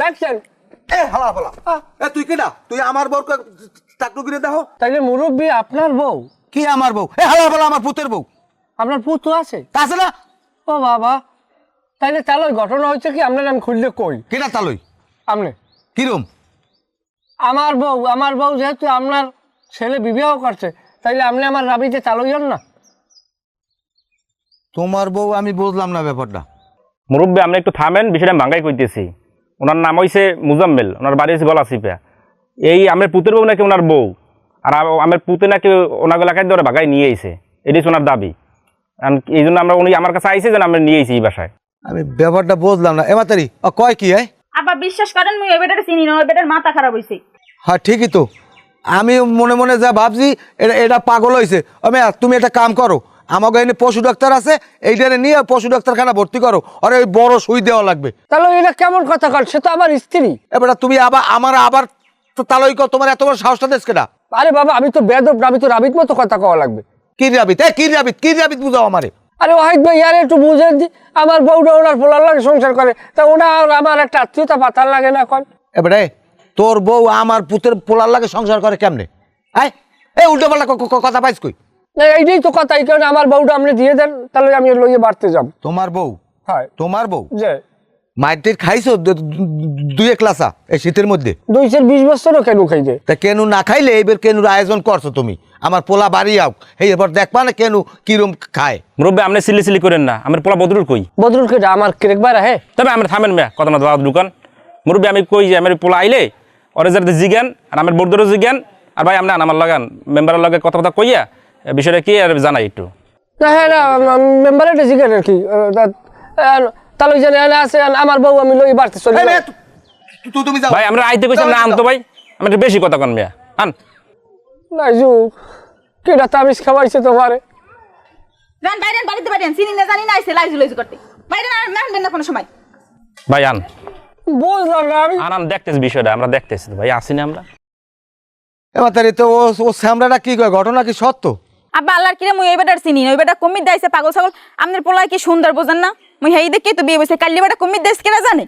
দেখছেন এ হালা ফালা এ তুই কেডা তুই আমার বউকে টাকটু করে দাও তাইলে মুরব্বী আপনার বউ? কি আমার বউ? এ হালা ফালা আমার পুতের বউ। আপনার পুত্র আছে? আছে না? ও বাবা, তাইলে তাহলে ঘটনা হচ্ছে কি আপনার আমি খুললে কই। কেডা তালই? আপনি কিরম? আমার বউ যেহেতু আপনার ছেলে বিবাহ করছে, তাইলে আপনি আমার রাবিতে চালইন না। তোমার বউ? আমি বুঝলাম না ব্যাপারটা। মুরব্বী আপনি একটু থামেন, বিষয়টা ভাঙ্গাই কইতেছি। ওনার নাম হইছে মুজাম্মেল, ওনার বাড়ি হচ্ছে গলাচিপা। এই আমার পুতের বউ নাকি ওনার বউ, আর আমার পুতে নাকি ওনার এলাকায় ধরে ভাগাই নিয়ে আইছে, এটাই ওনার দাবি। এই জন্য আমরা উনি আমার কাছে আইসে যেন আমরা নিয়ে আইছি এই বাসায়। আমি ব্যাপারটা বুঝলাম না। এমাতারি কয় কি? আব্বা বিশ্বাস করেন মুই ওই বেটারে চিনি না, ওই বেটার মাথা খারাপ হইছে। হ্যাঁ ঠিকই তো, আমি মনে মনে যা ভাবছি এটা পাগল হয়েছে। তুমি একটা কাম করো, আমাকে এনে পশু ডাক্তার আছে, এইটারে নিয়ে পশু ডাক্তারখানা ভর্তি করো, আর ওই বড় সুই দেওয়া লাগবে। তাহলে এটা কেমন কথা কর? সে তো আমার স্ত্রী। এবার তুমি আবার তাহলে তোমার এত বড় সাহসটা দেশ কেনা? আরে বাবা, আমি তো বেদব, আমি তো রাবিত মতো কথা কওয়া লাগবে। কি রাবিত? কি রাবিত বুঝাও আমারে। আরে ওয়াহিদ ভাই, ইয়ার একটু বুঝেন দি, আমার বউটা ওনার পোলার লাগে সংসার করে, তা ওনা আমার একটা আত্মীয়তা পাতার লাগে না এখন। এবারে তোর বউ আমার পুতের পোলার লাগে সংসার করে কেমনে? এই উল্টো পাল্টা কথা পাইছ কই? এইটাই তো কথা, এই কারণে আমার বউটা আপনি দিয়ে দেন, তাহলে আমি লইয়ে বাড়তে যাব। তোমার বউ? হ্যাঁ তোমার বউ? যে মাইটের খাইছো দুই এক ক্লাসা এই শীতের মধ্যে? 20 বছরও কেন খাইছে? তা কেন না খাইলে এইবার কেনুর আয়োজন করছো তুমি? আমার পোলা বাড়ি আও, এই এবার দেখবা না কেন কিরম খায়। মুরব্বী আপনি সিলি করেন না, আমার পোলা বদরুল কই? বদরুল কেটা? আমার কেরেক বাইরা হে। তবে আমরা থামেন মেয়া, কথা না দাওয়াত দোকান। মুরব্বী আমি কই যে আমার পোলা আইলে ওরে যাতে জিজ্ঞান, আর আমার বদরুল জিজ্ঞান, আর ভাই আপনি আমার লাগান মেম্বারের লগে কথা কইয়া বিষয়টা কি আর জানাই একটু। না হ্যাঁ না, মেম্বারে জিজ্ঞেস আর কি, তাহলে ওই জানে আছে আমার বউ, আমি লইয়ে বাড়তে চলি। তুমি যাও ভাই আমরা আইতে কইছিলাম না আনতো ভাই, আমি একটু বেশি কথা কন মেয়া আন। নাইজু কেটা তাবিজ খাওয়াইছে তোমারে? যান বাইরেন, বাড়িতে বাইরেন, চিনি না জানি না আইছে লাইজু লাইজু করতে। বাইরে না নামবেন না কোনো সময়। ভাই আন বুঝলাম না আমি। আন দেখতেছি বিষয়টা, আমরা দেখতেছি ভাই, আসিনি আমরা। এবার তাহলে তো ও স্যামরাটা কি কয়, ঘটনা কি সত্য? আব্বা আল্লাহর কিরে মুই ওই বেটার চিনি না, ওই বেটা কমিট দাইছে পাগল ছাগল। আপনার পোলায় কি সুন্দর বোঝেন না? মুই হেই দেখে তো বিয়ে বসে কাল্লি বেটা কমিট দাইছে কেনা জানে?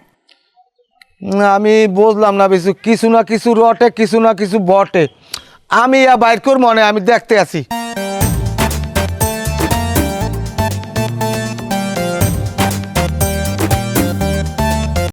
আমি বুঝলাম না কিছু না কিছু রটে, কিছু না কিছু বটে। আমি বাইর কর মনে, আমি দেখতে আছি।